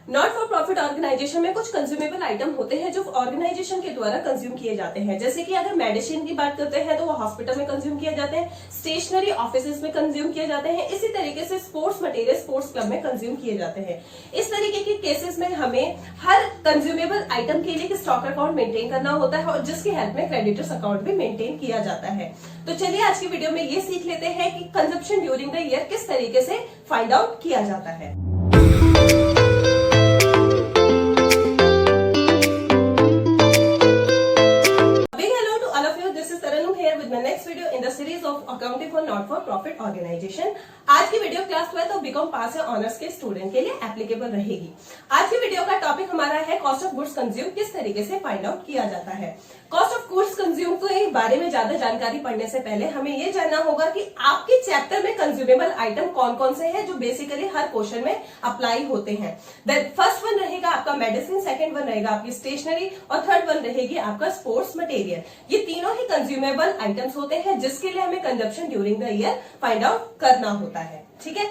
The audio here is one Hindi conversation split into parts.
नॉट फॉर प्रॉफिट ऑर्गेनाइजेशन में कुछ कंज्यूमेबल आइटम होते हैं जो ऑर्गेनाइजेशन के द्वारा कंज्यूम किए जाते हैं। जैसे कि अगर मेडिसिन की बात करते हैं तो वो हॉस्पिटल में कंज्यूम किए जाते हैं, स्टेशनरी ऑफिसेज में कंज्यूम किए जाते हैं, इसी तरीके से स्पोर्ट्स मटेरियल स्पोर्ट्स क्लब में कंज्यूम किए जाते हैं। इस तरीके के केसेस में हमें हर कंज्यूमेबल आइटम के लिए स्टॉक अकाउंट मेंटेन करना होता है और जिसकी हेल्प में क्रेडिटर्स अकाउंट भी मेंटेन किया जाता है। तो चलिए आज की वीडियो में ये सीख लेते हैं कि कंजप्शन ड्यूरिंग द ईयर किस तरीके से फाइंड आउट किया जाता है। Series of accounting for not for profit organisation. आज की वीडियो क्लास 12 और बीकॉम पास या ऑनर्स के स्टूडेंट के लिए एप्लीकेबल रहेगी। आज की वीडियो का टॉपिक हमारा है कॉस्ट ऑफ गुड्स कंज्यूम किस तरीके से फाइंड आउट किया जाता है। कॉस्ट ऑफ गुड्स कंज्यूम के बारे में ज्यादा जानकारी पढ़ने से पहले हमें यह जानना होगा कि आपके चैप्टर में कंज्यूमेबल आइटम कौन कौन से हैं जो बेसिकली हर क्वेश्चन में अप्लाई होते हैं। फर्स्ट वन रहेगा आपका मेडिसिन, सेकंड वन रहेगा आपकी स्टेशनरी और थर्ड वन रहेगी आपका स्पोर्ट्स मटेरियल। ये तीनों ही कंज्यूमेबल आइटम्स होते हैं जिसके लिए हमें consumption during the year find out करना होता है। ठीक है,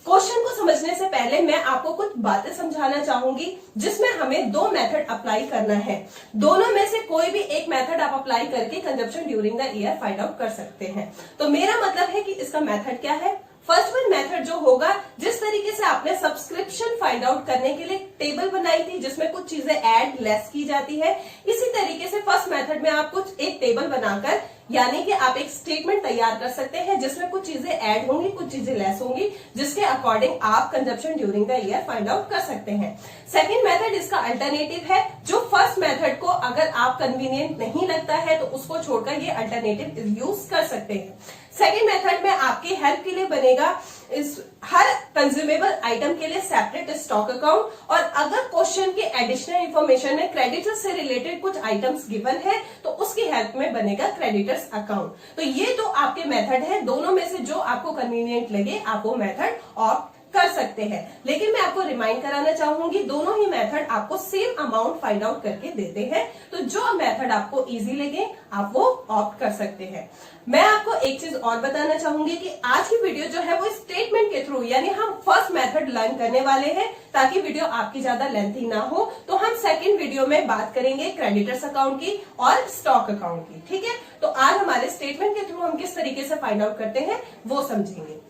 क्वेश्चन को समझने से पहले मैं आपको कुछ बातें समझाना चाहूंगी जिसमें हमें दो मेथड अप्लाई करना है। दोनों में से कोई भी एक मेथड आप अप्लाई करके consumption during the year find out कर सकते हैं। तो मेरा मतलब है कि इसका मेथड क्या है। फर्स्ट वन मेथड जो होगा, जिस तरीके से आपने सब्सक्रिप्शन फाइंड आउट करने के लिए टेबल बनाई थी जिसमें कुछ चीजें ऐड लेस की जाती है, इसी तरीके से फर्स्ट मेथड में आप कुछ एक टेबल बनाकर यानी कि आप एक स्टेटमेंट तैयार कर सकते हैं जिसमें कुछ चीजें ऐड होंगी कुछ चीजें लेस होंगी, जिसके अकॉर्डिंग आप consumption during the year find out कर सकते हैं। सेकंड मेथड इसका अल्टरनेटिव है, जो फर्स्ट मेथड को अगर आप कन्वीनियंट नहीं लगता है तो उसको छोड़कर ये अल्टरनेटिव यूज कर सकते हैं। सेकेंड मेथड में आपकी हेल्प के लिए बनेगा इस हर कंज्यूमेबल आइटम के लिए सेपरेट स्टॉक अकाउंट, और अगर क्वेश्चन के एडिशनल इंफॉर्मेशन में क्रेडिटर्स से रिलेटेड कुछ आइटम्स गिवन है तो उसकी हेल्प में बनेगा क्रेडिटर्स अकाउंट। तो ये तो आपके मेथड है, दोनों में से जो आपको कन्वीनियंट लगे आप वो मेथड ऑप्ट कर सकते हैं। लेकिन मैं आपको रिमाइंड कराना चाहूंगी दोनों ही मेथड आपको सेम अमाउंट फाइंड आउट करके देते हैं, तो जो मेथड आपको इजी लगे आप वो ऑप्ट कर सकते हैं। मैं आपको एक चीज और बताना चाहूंगी कि आज की वीडियो जो है वो स्टेटमेंट के थ्रू यानी हम फर्स्ट मेथड लर्न करने वाले हैं ताकि वीडियो आपकी ज्यादा लेंथी ना हो। तो हम सेकंड वीडियो में बात करेंगे क्रेडिटर्स अकाउंट की और स्टॉक अकाउंट की। ठीक है, तो आज हमारे स्टेटमेंट के थ्रू हम किस तरीके से फाइंड आउट करते हैं वो समझेंगे।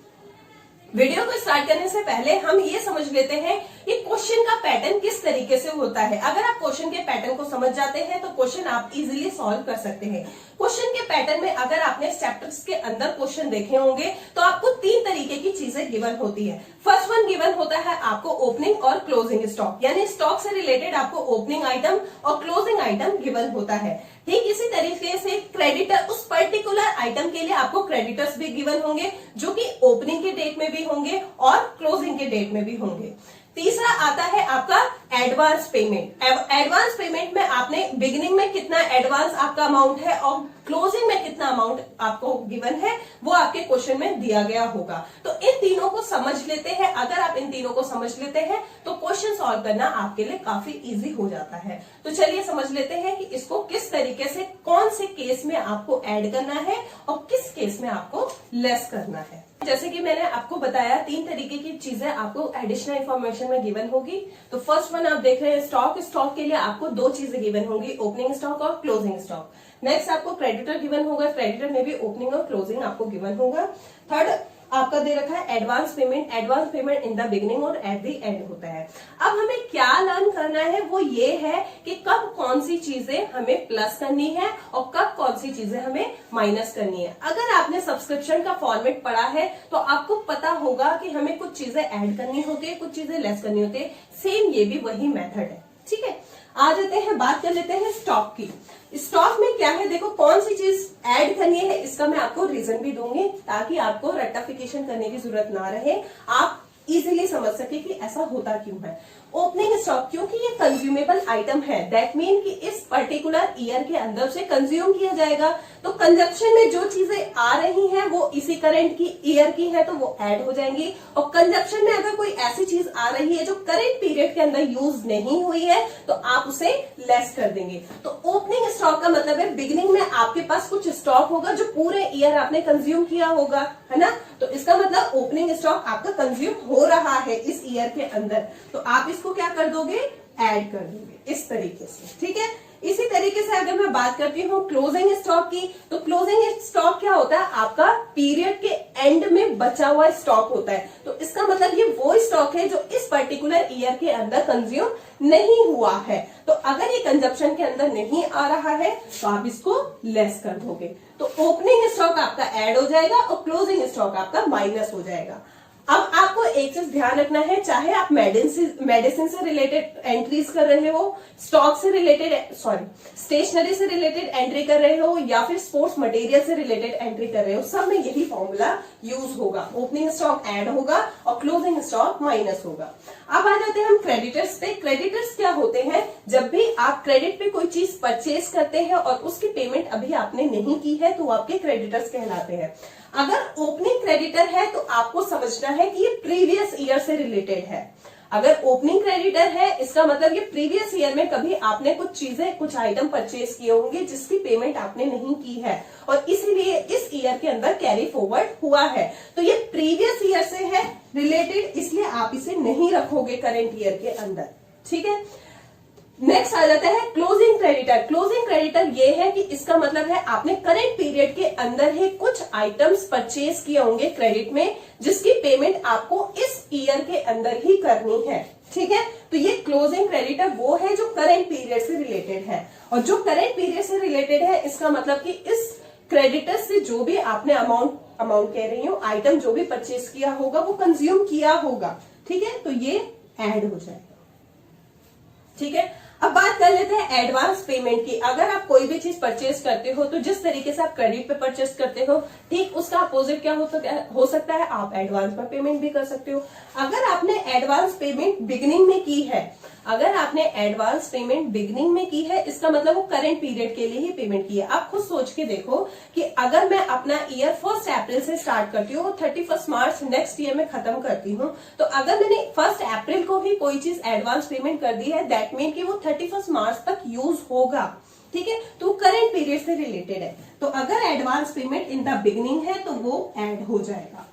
वीडियो को स्टार्ट करने से पहले हम ये समझ लेते हैं कि क्वेश्चन का पैटर्न किस तरीके से होता है। अगर आप क्वेश्चन के पैटर्न को समझ जाते हैं तो क्वेश्चन आप इजीली सॉल्व कर सकते हैं। क्वेश्चन के पैटर्न में अगर आपने चैप्टर्स के अंदर क्वेश्चन देखे होंगे तो आपको तीन तरीके की चीजें गिवन होती है। फर्स्ट वन गिवन होता है आपको ओपनिंग और क्लोजिंग स्टॉक, यानी स्टॉक से रिलेटेड आपको ओपनिंग आइटम और क्लोजिंग आइटम गिवन होता है। ठीक इसी तरीके से क्रेडिटर, उस पर्टिकुलर आइटम के लिए आपको क्रेडिटर्स भी गिवन होंगे जो कि ओपनिंग के डेट में भी होंगे और क्लोजिंग के डेट में भी होंगे। तीसरा आता है आपका एडवांस पेमेंट। एडवांस पेमेंट में आपने बिगिनिंग में कितना एडवांस आपका अमाउंट है और क्लोजिंग में कितना अमाउंट आपको गिवन है वो आपके क्वेश्चन में दिया गया होगा। तो इन तीनों को समझ लेते हैं। अगर आप इन तीनों को समझ लेते हैं तो क्वेश्चन सॉल्व करना आपके लिए काफी इजी हो जाता है। तो चलिए समझ लेते हैं कि इसको किस तरीके से कौन से केस में आपको ऐड करना है और किस केस में आपको लेस करना है। जैसे कि मैंने आपको बताया तीन तरीके की चीजें आपको एडिशनल इंफॉर्मेशन में गिवन होगी। तो फर्स्ट वन आप देख रहे हैं स्टॉक। स्टॉक के लिए आपको दो चीजें गिवन होंगी, ओपनिंग स्टॉक और क्लोजिंग स्टॉक। नेक्स्ट आपको क्रेडिटर गिवन होगा, क्रेडिटर में भी ओपनिंग और क्लोजिंग आपको गिवन होगा। थर्ड आपका दे रखा है advance payment. Advance payment in the beginning और एट द एंड होता है। अब हमें क्या लर्न करना है वो ये है कि कब कौन सी चीजें हमें प्लस करनी है और कब कौन सी चीजें हमें माइनस करनी है। अगर आपने सब्सक्रिप्शन का फॉर्मेट पढ़ा है तो आपको पता होगा कि हमें कुछ चीजें ऐड करनी होती है, कुछ चीजें लेस करनी होती है। सेम ये भी वही मेथड है। ठीक है, आ जाते हैं, बात कर लेते हैं स्टॉक की। स्टॉक में क्या है, देखो कौन सी चीज ऐड करनी है इसका मैं आपको रीजन भी दूंगी ताकि आपको रेक्टिफिकेशन करने की जरूरत ना रहे, आप इजीली समझ सके कि ऐसा होता क्यों है। ओपनिंग स्टॉक, क्योंकि ये कंज्यूमेबल आइटम है, दैट मीन कि इस पर्टिकुलर ईयर के अंदर से कंज्यूम किया जाएगा। तो कंजप्शन में जो चीजें आ रही हैं वो इसी करंट की ईयर की है तो वो ऐड हो जाएंगी, और कंजप्शन में अगर कोई ऐसी चीज आ रही है जो करंट पीरियड के अंदर यूज नहीं हुई है तो आप उसे लेस कर देंगे। तो ओपनिंग स्टॉक का मतलब है बिगिनिंग में आपके पास कुछ स्टॉक होगा जो पूरे ईयर आपने कंज्यूम किया होगा, है ना। तो इसका मतलब ओपनिंग स्टॉक आपका कंज्यूम हो हो रहा है इस ईयर के अंदर, तो आप इसको क्या कर दोगे, ऐड कर दोगे इस तरीके से, ठीक है। इसी तरीके से अगर मैं बात करती हूँ क्लोजिंग स्टॉक की, तो क्लोजिंग स्टॉक क्या होता है, आपका पीरियड के एंड में बचा हुआ स्टॉक होता है। तो इसका मतलब ये वो स्टॉक है जो इस पर्टिकुलर ईयर के अंदर कंज्यूम नहीं हुआ है। तो अगर ये कंजप्शन के अंदर नहीं आ रहा है तो आप इसको लेस कर दोगे, तो ओपनिंग स्टॉक आपका ऐड हो जाएगा और क्लोजिंग स्टॉक आपका माइनस हो जाएगा। अब आपको एक चीज ध्यान रखना है, चाहे आप मेडिसिन से रिलेटेड एंट्रीज कर रहे हो, स्टॉक से रिलेटेड स्टेशनरी से रिलेटेड एंट्री कर रहे हो, या फिर स्पोर्ट्स मटेरियल से रिलेटेड एंट्री कर रहे हो, सब में यही फॉर्मूला यूज होगा। ओपनिंग स्टॉक ऐड होगा और क्लोजिंग स्टॉक माइनस होगा। अब आ जाते हैं हम क्रेडिटर्स पे। क्रेडिटर्स क्या होते हैं, जब भी आप क्रेडिट पे कोई चीज परचेज करते हैं और उसकी पेमेंट अभी आपने नहीं की है तो वो आपके क्रेडिटर्स कहलाते हैं। अगर ओपनिंग क्रेडिटर है तो आपको समझना है कि ये प्रीवियस ईयर से रिलेटेड है। अगर ओपनिंग क्रेडिटर है इसका मतलब ये प्रीवियस ईयर में कभी आपने कुछ चीजें, कुछ आइटम परचेज किए होंगे जिसकी पेमेंट आपने नहीं की है और इसीलिए इस ईयर के अंदर कैरी फॉरवर्ड हुआ है, तो ये प्रीवियस ईयर से है रिलेटेड, इसलिए आप इसे नहीं रखोगे करंट ईयर के अंदर, ठीक है। नेक्स्ट आ जाता है क्लोजिंग क्रेडिटर। क्लोजिंग क्रेडिटर ये है कि इसका मतलब है आपने करंट पीरियड के अंदर ही कुछ आइटम्स परचेज किए होंगे क्रेडिट में जिसकी पेमेंट आपको इस ईयर के अंदर ही करनी है, ठीक है। तो ये क्लोजिंग क्रेडिटर वो है जो करंट पीरियड से रिलेटेड है, और जो करंट पीरियड से रिलेटेड है इसका मतलब कि इस क्रेडिटर से जो भी आपने अमाउंट कह रही हूँ, आइटम जो भी परचेज किया होगा वो कंज्यूम किया होगा, ठीक है, तो ये ऐड हो जाएगा, ठीक है। अब बात कर लेते हैं एडवांस पेमेंट की। अगर आप कोई भी चीज परचेज करते हो तो जिस तरीके से आप क्रेडिट पे परचेज करते हो, ठीक उसका अपोजिट क्या हो सकता है, आप एडवांस पर पेमेंट भी कर सकते हो। अगर आपने एडवांस पेमेंट बिगिनिंग में की है, अगर आपने एडवांस पेमेंट बिगिनिंग में की है इसका मतलब वो करंट पीरियड के लिए ही पेमेंट की है। आप खुद सोच के देखो कि अगर मैं अपना ईयर 1 अप्रैल से स्टार्ट करती हूँ, 31 मार्च नेक्स्ट ईयर में खत्म करती हूँ, तो अगर मैंने 1 अप्रैल को ही कोई चीज एडवांस पेमेंट कर दी है, दैट मीन कि वो 31 मार्च तक यूज होगा, ठीक है, तो करंट पीरियड से रिलेटेड है। तो अगर advance payment in the beginning है तो वो ऐड हो जाएगा।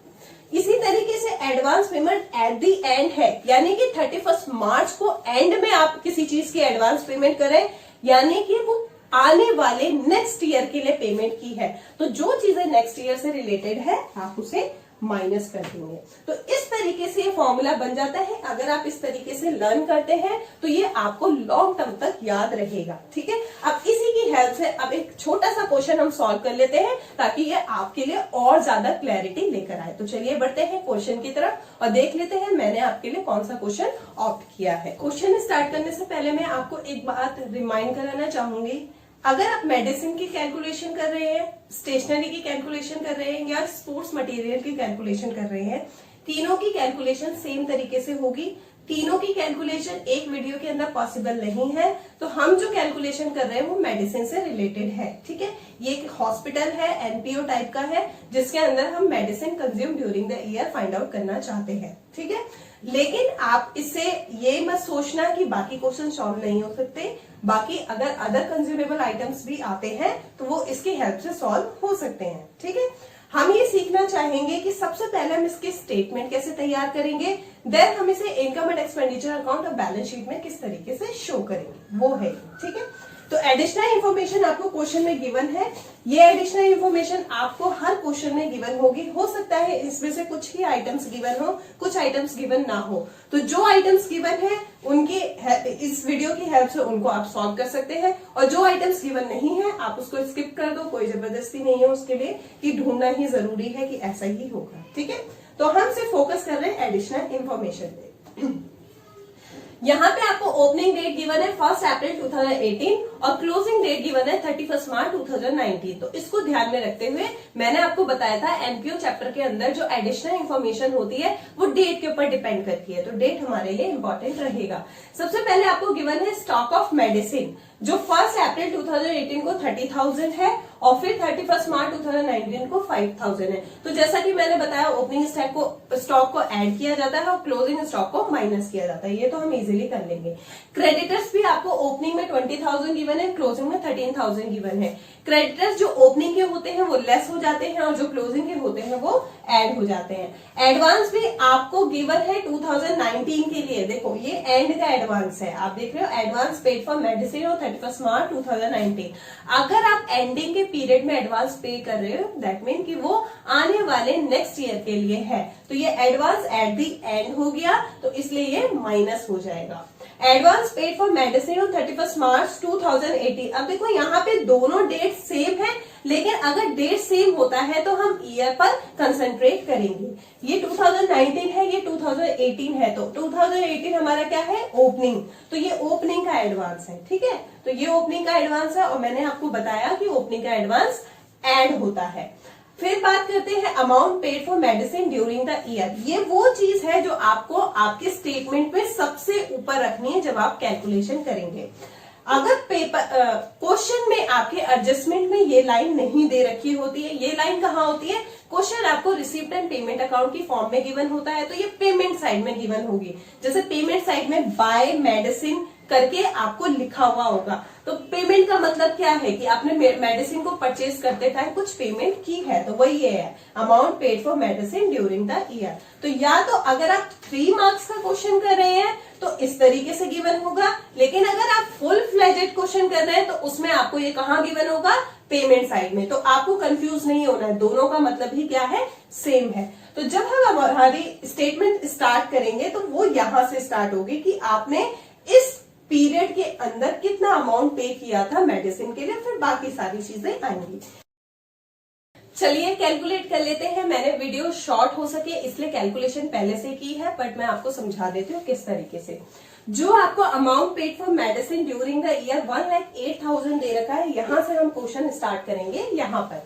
इसी तरीके से advance payment at the and है, यानी कि 31 मार्च को एंड में आप किसी चीज की एडवांस पेमेंट करें, यानी कि वो आने वाले नेक्स्ट ईयर के लिए पेमेंट की है, तो जो चीजें नेक्स्ट ईयर से रिलेटेड है आप उसे माइनस कर देंगे। तो इस तरीके से ये फॉर्मूला बन जाता है। अगर आप इस तरीके से लर्न करते हैं तो ये आपको लॉन्ग टर्म तक याद रहेगा, ठीक है। अब इसी की हेल्प से अब एक छोटा सा क्वेश्चन हम सॉल्व कर लेते हैं ताकि ये आपके लिए और ज्यादा क्लैरिटी लेकर आए। तो चलिए बढ़ते हैं क्वेश्चन की तरफ और देख लेते हैं मैंने आपके लिए कौन सा क्वेश्चन ऑप्ट किया है। क्वेश्चन स्टार्ट करने से पहले मैं आपको एक बात रिमाइंड कराना चाहूंगी, अगर आप मेडिसिन की कैलकुलेशन कर रहे हैं, स्टेशनरी की कैलकुलेशन कर रहे हैं या स्पोर्ट्स मटेरियल की कैलकुलेशन कर रहे हैं, तीनों की कैलकुलेशन सेम तरीके से होगी। तीनों की कैलकुलेशन एक वीडियो के अंदर पॉसिबल नहीं है, तो हम जो कैलकुलेशन कर रहे हैं वो मेडिसिन से रिलेटेड है, ठीक है। ये एक हॉस्पिटल है, एनपीओ टाइप का है, जिसके अंदर हम medicine consume during the year find out करना चाहते हैं, ठीक है। लेकिन आप इससे ये मत सोचना कि बाकी क्वेश्चन सॉल्व नहीं हो सकते, बाकी अगर अदर कंज्यूमेबल आइटम्स भी आते हैं तो वो इसकी हेल्प से सॉल्व हो सकते हैं, ठीक है। हम ये सीखना चाहेंगे कि सबसे पहले हम इसके स्टेटमेंट कैसे तैयार करेंगे, देन हम इसे इनकम एंड एक्सपेंडिचर अकाउंट और बैलेंस शीट में किस तरीके से शो करेंगे, वो है, ठीक है। तो एडिशनल इंफॉर्मेशन आपको क्वेश्चन में गिवन है, ये एडिशनल इंफॉर्मेशन आपको हर क्वेश्चन में गिवन होगी। हो सकता है इसमें से कुछ ही आइटम्स गिवन हो, कुछ आइटम्स गिवन ना हो, तो जो आइटम्स गिवन है उनकी इस वीडियो की हेल्प से उनको आप सॉल्व कर सकते हैं, और जो आइटम्स गिवन नहीं है आप उसको स्किप कर दो, कोई जबरदस्ती नहीं है उसके लिए कि ढूंढना ही जरूरी है कि ऐसा ही होगा, ठीक है। तो हम सिर्फ फोकस कर रहे हैं एडिशनल इंफॉर्मेशन पे। यहाँ पे आपको ओपनिंग डेट गिवन है 1 अप्रैल 2018 और क्लोजिंग डेट गिवन है 31 मार्च 2019। तो इसको ध्यान में रखते हुए मैंने आपको बताया था एनपीओ चैप्टर के अंदर जो एडिशनल इंफॉर्मेशन होती है वो डेट के ऊपर डिपेंड करती है, तो डेट हमारे लिए इंपॉर्टेंट रहेगा। सबसे पहले आपको गिवन है स्टॉक ऑफ मेडिसिन, जो 1 अप्रैल 2018 को 30,000 है और फिर 31 मार्च 2019 को 5,000 है। तो जैसा कि मैंने बताया ओपनिंग स्टॉक को ऐड किया जाता है और क्लोजिंग स्टॉक को माइनस किया जाता है, ये तो हम इजीली कर लेंगे। क्रेडिटर्स भी आपको ओपनिंग में 20,000 गिवन है, क्लोजिंग में 13,000 गिवन है। क्रेडिटर्स जो ओपनिंग के होते हैं वो लेस हो जाते हैं और जो क्लोजिंग के होते हैं वो ऐड हो जाते हैं। एडवांस भी आपको गिवन है 2019 के लिए। देखो ये एंड का एडवांस है, आप देख रहे हो, एडवांस पेड फॉर मेडिसिन और 31 मार्च 2019। अगर आप एंडिंग के पीरियड में एडवांस पे कर रहे हो, दैट मीन कि वो आने वाले नेक्स्ट ईयर के लिए है, तो ये एडवांस एट दी एंड हो गया, तो इसलिए ये माइनस हो जाएगा। Advance paid for medicine on 31 मार्च 2018। अब देखो यहाँ पे दोनों डेट सेम है, लेकिन अगर डेट सेम होता है तो हम ईयर पर कंसंट्रेट करेंगे। ये 2019 है, ये 2018 है, तो 2018 हमारा क्या है, ओपनिंग, तो ये ओपनिंग का एडवांस है, ठीक है। तो ये ओपनिंग का एडवांस है और मैंने आपको बताया कि ओपनिंग का एडवांस ऐड होता है। फिर बात करते हैं amount paid for medicine during the year. ये वो चीज है जो आपको आपके स्टेटमेंट में सबसे ऊपर रखनी है जब आप कैलकुलेशन करेंगे। अगर पेपर क्वेश्चन में आपके एडजस्टमेंट में ये लाइन नहीं दे रखी होती है, ये लाइन कहाँ होती है, क्वेश्चन आपको रिसीप्ट एंड पेमेंट अकाउंट की फॉर्म में गिवन होता है, तो ये पेमेंट साइड में गिवन होगी। जैसे पेमेंट साइड में बाय मेडिसिन करके आपको लिखा हुआ होगा, तो पेमेंट का मतलब क्या है कि आपने मेडिसिन को परचेज करते टाइम कुछ पेमेंट की है, तो वही ये है amount paid for medicine during the year. तो या तो अगर आप 3 मार्क्स का क्वेश्चन कर रहे हैं तो इस तरीके से गिवन होगा, लेकिन अगर आप फुल फ्लेजेड क्वेश्चन कर रहे हैं तो उसमें आपको ये कहाँ गिवन होगा, पेमेंट साइड में। तो आपको कंफ्यूज नहीं होना है, दोनों का मतलब ही क्या है, सेम है। तो जब हम हमारी स्टेटमेंट स्टार्ट करेंगे तो वो यहां से स्टार्ट होगी कि आपने इस पीरियड के अंदर कितना अमाउंट पे किया था मेडिसिन के लिए, फिर बाकी सारी चीजें आएंगी। चलिए कैलकुलेट कर लेते हैं। मैंने वीडियो शॉर्ट हो सके इसलिए कैलकुलेशन पहले से की है, बट मैं आपको समझा देती हूँ किस तरीके से। जो आपको amount paid for medicine during the year 1,08,000 दे रखा है, यहां से हम क्वेश्चन स्टार्ट करेंगे यहां पर,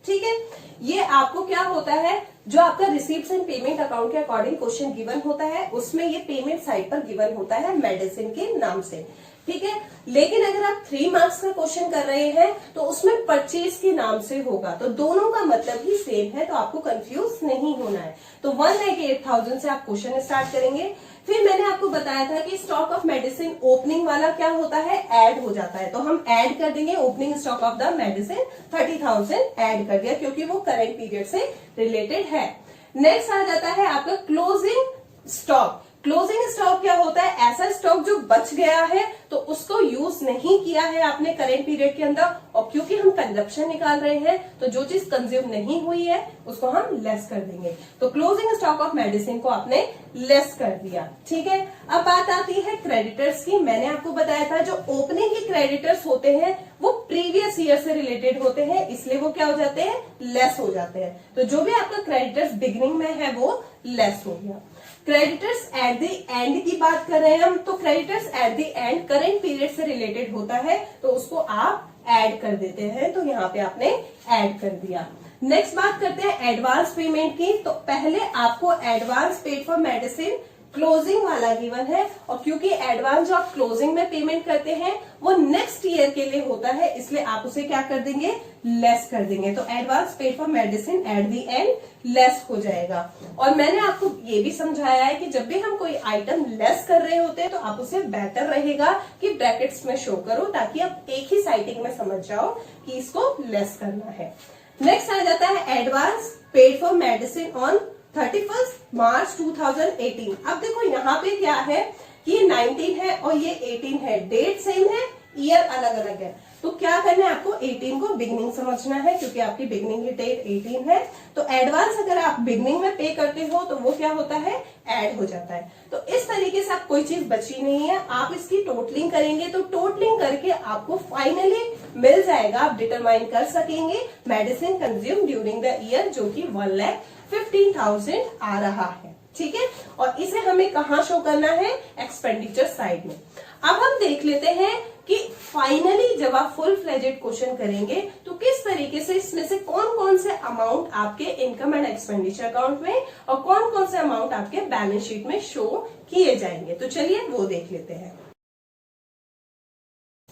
ठीक है। ये आपको क्या होता है, जो आपका रिसीप्ट एंड पेमेंट अकाउंट के अकॉर्डिंग क्वेश्चन गिवन होता है, उसमें ये पेमेंट साइड पर गिवन होता है मेडिसिन के नाम से, ठीक है। लेकिन अगर आप 3 मार्क्स का क्वेश्चन कर रहे हैं तो उसमें परचेज के नाम से होगा, तो दोनों का मतलब ही सेम है, तो आपको कंफ्यूज नहीं होना है। तो 1,08,000 से आप क्वेश्चन स्टार्ट करेंगे। फिर मैंने आपको बताया था कि स्टॉक ऑफ मेडिसिन ओपनिंग वाला क्या होता है, ऐड हो जाता है, तो हम ऐड कर देंगे opening stock of the medicine 30,000 add कर दिया, क्योंकि वो करंट पीरियड से रिलेटेड है। नेक्स्ट आ जाता है आपका क्लोजिंग स्टॉक। क्लोजिंग स्टॉक क्या होता है, ऐसा स्टॉक जो बच गया है तो उसको यूज नहीं किया है आपने करेंट पीरियड के अंदर, और क्योंकि हम कंजप्शन निकाल रहे हैं तो जो चीज कंज्यूम नहीं हुई है उसको हम लेस कर देंगे। तो क्लोजिंग स्टॉक ऑफ मेडिसिन को आपने लेस कर दिया, ठीक है। अब बात आती है क्रेडिटर्स की। मैंने आपको बताया था जो ओपनिंग के क्रेडिटर्स होते हैं वो प्रीवियस ईयर से रिलेटेड होते हैं, इसलिए वो क्या हो जाते हैं, लेस हो जाते हैं। तो जो भी आपका क्रेडिटर्स बिगिनिंग में है वो लेस हो गया। क्रेडिटर्स एट द एंड की बात कर रहे हैं हम, तो creditors at the end current period से रिलेटेड होता है, तो उसको आप ऐड कर देते हैं, तो यहाँ पे आपने ऐड कर दिया। नेक्स्ट बात करते हैं एडवांस पेमेंट की। तो पहले आपको advance paid for medicine closing वाला गिवन है, और क्योंकि एडवांस जो आप क्लोजिंग में पेमेंट करते हैं वो नेक्स्ट ईयर के लिए होता है, इसलिए आप उसे क्या कर देंगे, लेस कर देंगे। तो advance paid for medicine at the end less हो जाएगा। और मैंने आपको ये भी समझाया है कि जब भी हम कोई आइटम लेस कर रहे होते हैं तो आप उसे बेटर रहेगा कि ब्रैकेट्स में शो करो, ताकि आप एक ही साइटिंग में समझ जाओ कि इसको लेस करना है। नेक्स्ट आ जाता है advance paid for medicine on 31 मार्च 2018। अब देखो यहाँ पे क्या है कि ये 19 है और ये 18 है, डेट सेम है, ईयर अलग अलग है, तो क्या करना है आपको 18 को बिगनिंग समझना है, क्योंकि आपकी बिगनिंग की डेट 18 है। तो एडवांस अगर आप बिगनिंग में पे करते हो तो वो क्या होता है, ऐड हो जाता है। तो इस तरीके से आप कोई चीज बची नहीं है, आप इसकी टोटलिंग करेंगे तो टोटलिंग करके आपको फाइनली मिल जाएगा, आप डिटरमाइन कर सकेंगे medicine consume during the year, जो कि 1,15,000 आ रहा है, ठीक है। और इसे हमें कहाँ शो करना है, एक्सपेंडिचर साइड में। अब हम देख लेते हैं कि फाइनली जब आप फुल फ्लेजेड क्वेश्चन करेंगे तो किस तरीके से इसमें से कौन कौन से अमाउंट आपके इनकम एंड एक्सपेंडिचर अकाउंट में और कौन कौन से अमाउंट आपके बैलेंस शीट में शो किए जाएंगे। तो चलिए वो देख लेते हैं।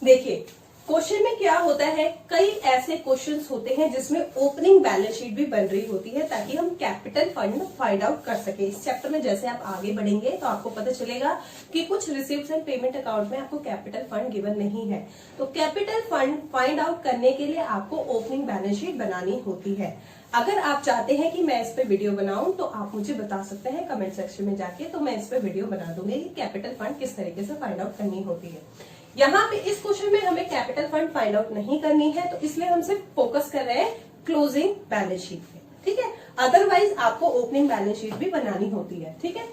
देखिए क्वेश्चन में क्या होता है, कई ऐसे क्वेश्चंस होते हैं जिसमें ओपनिंग बैलेंस शीट भी बन रही होती है ताकि हम कैपिटल फंड फाइंड आउट कर सके। इस चैप्टर में जैसे आप आगे बढ़ेंगे तो आपको पता चलेगा कि कुछ रिसीव्स एंड पेमेंट अकाउंट में आपको कैपिटल फंड गिवन नहीं है। तो कैपिटल फंड फाइंड आउट करने के लिए आपको ओपनिंग बैलेंस शीट बनानी होती है। अगर आप चाहते हैं कि मैं इस पे वीडियो बनाऊं तो आप मुझे बता सकते हैं कमेंट सेक्शन में जाके, तो मैं इस पे वीडियो बना दूंगी कि कैपिटल फंड किस तरीके से फाइंड आउट करनी होती है। यहाँ पे इस क्वेश्चन में हमें कैपिटल फंड फाइंड आउट नहीं करनी है, तो इसलिए हम सिर्फ फोकस कर रहे हैं क्लोजिंग बैलेंस शीट पे, ठीक है। अदरवाइज आपको ओपनिंग बैलेंस शीट भी बनानी होती है, ठीक है।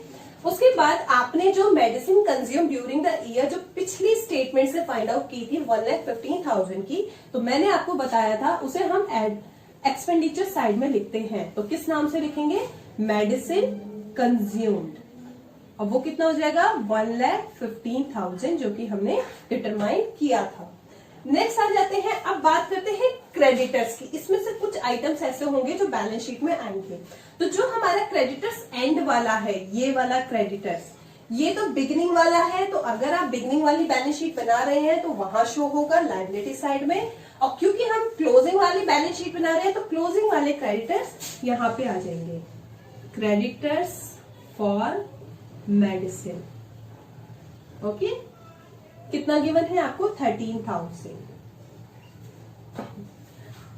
उसके बाद आपने जो medicine consume during the year जो पिछली स्टेटमेंट से फाइंड आउट की थी 1,15,000 की, तो मैंने आपको बताया था उसे हम एक्सपेंडिचर साइड में लिखते हैं। तो किस नाम से लिखेंगे, मेडिसिन कंज्यूम्ड। अब वो कितना हो जाएगा, 1,15,000 जो कि हमने डिटरमाइन किया था। नेक्स्ट आ जाते हैं, अब बात करते हैं क्रेडिटर्स की। इसमें से कुछ आइटम्स ऐसे होंगे जो बैलेंस शीट में आएंगे। तो जो हमारा क्रेडिटर्स एंड वाला है, ये वाला क्रेडिटर्स, ये तो बिगिनिंग वाला है। तो अगर आप बिगिनिंग वाली बैलेंस शीट बना रहे हैं तो वहां शो होगा लायबिलिटी साइड में, और क्योंकि हम क्लोजिंग वाली बैलेंस शीट बना रहे हैं तो क्लोजिंग वाले क्रेडिटर्स यहाँ पे आ जाएंगे, क्रेडिटर्स फॉर मेडिसिन। ओके, कितना गिवन है आपको, 13,000।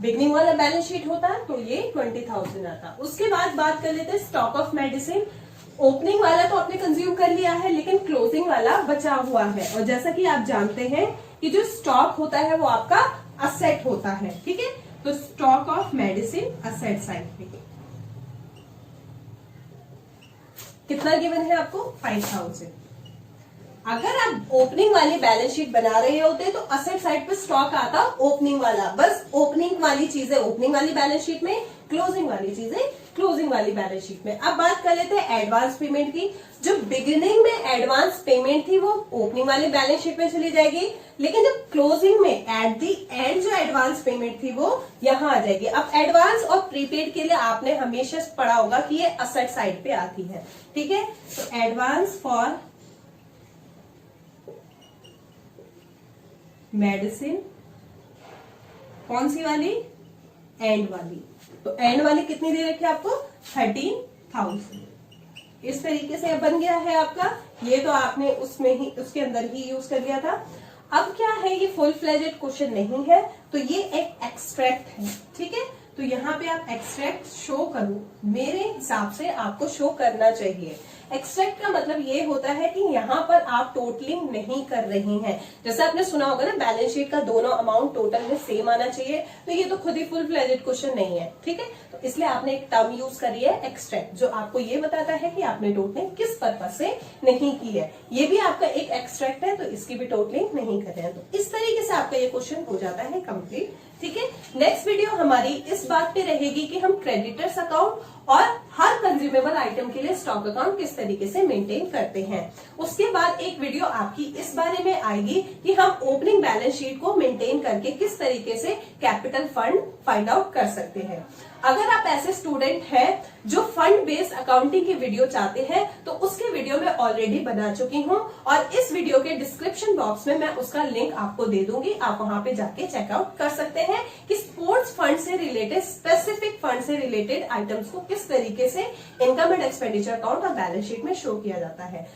बिगनिंग वाला बैलेंस शीट होता है तो ये 20,000 आता। उसके बाद बात कर लेते हैं स्टॉक ऑफ मेडिसिन। ओपनिंग वाला तो आपने कंज्यूम कर लिया है, लेकिन क्लोजिंग वाला बचा हुआ है। और जैसा कि आप जानते हैं कि जो स्टॉक होता है वो आपका असेट होता है, ठीक है। तो stock of medicine asset side पे कितना गिवन है आपको, 5,000। अगर आप ओपनिंग वाली बैलेंस शीट बना रहे होते तो असेट साइड पे स्टॉक आता ओपनिंग वाला, बस ओपनिंग वाली चीजें ओपनिंग वाली बैलेंस शीट में, क्लोजिंग वाली चीजें क्लोजिंग वाली बैलेंस शीट में। अब बात कर लेते हैं एडवांस पेमेंट की। जो बिगिनिंग में एडवांस पेमेंट थी वो ओपनिंग वाली बैलेंस शीट में चली जाएगी, लेकिन जो क्लोजिंग में एट दी एंड जो एडवांस पेमेंट थी वो यहाँ आ जाएगी। अब एडवांस और प्रीपेड के लिए आपने हमेशा पढ़ा होगा कि ये असेट साइड पे आती है, ठीक है। तो एडवांस फॉर मेडिसिन, कौन सी वाली, एंड वाली। तो एंड वाली कितनी दे रखी है आपको, 13,000। इस तरीके से बन गया है आपका। ये तो आपने उसमें ही उसके अंदर ही यूज कर लिया था। अब क्या है, ये फुल फ्लेजेड क्वेश्चन नहीं है, तो ये एक एक्सट्रैक्ट है, ठीक है। तो यहाँ पे आप एक्सट्रैक्ट शो करो, मेरे हिसाब से आपको शो करना चाहिए। एक्सट्रैक्ट का मतलब ये होता है कि यहाँ पर आप टोटलिंग नहीं कर रही हैं। जैसा आपने सुना होगा ना, बैलेंस शीट का दोनों अमाउंट टोटल में सेम आना चाहिए, तो ये तो खुद ही फुल फ्लेजेड क्वेश्चन नहीं है, ठीक है। तो इसलिए आपने एक टर्म यूज करी है एक्सट्रैक्ट, जो आपको ये बताता है कि आपने टोटलिंग किस पर्पज से नहीं की है। ये भी आपका एक एक्सट्रैक्ट है, तो इसकी भी टोटलिंग नहीं कर रहे हैं। तो इस तरीके से आपका ये क्वेश्चन हो जाता है कंप्लीट, ठीक है। नेक्स्ट वीडियो हमारी इस बात पे रहेगी कि हम क्रेडिटर्स अकाउंट और हर कंज्यूमेबल आइटम के लिए स्टॉक अकाउंट किस तरीके से मेंटेन करते हैं। उसके बाद एक वीडियो आपकी इस बारे में आएगी कि हम ओपनिंग बैलेंस शीट को मेंटेन करके किस तरीके से कैपिटल फंड फाइंड आउट कर सकते हैं। अगर आप ऐसे स्टूडेंट हैं जो फंड बेस्ड अकाउंटिंग की वीडियो चाहते हैं तो उसके वीडियो मैं ऑलरेडी बना चुकी हूं, और इस वीडियो के डिस्क्रिप्शन बॉक्स में मैं उसका लिंक आपको दे दूंगी। आप वहां पे जाके चेकआउट कर सकते हैं कि स्पोर्ट्स फंड से रिलेटेड, स्पेसिफिक फंड से रिलेटेड आइटम्स को किस तरीके से इनकम एंड एक्सपेंडिचर अकाउंट और बैलेंस शीट में शो किया जाता है।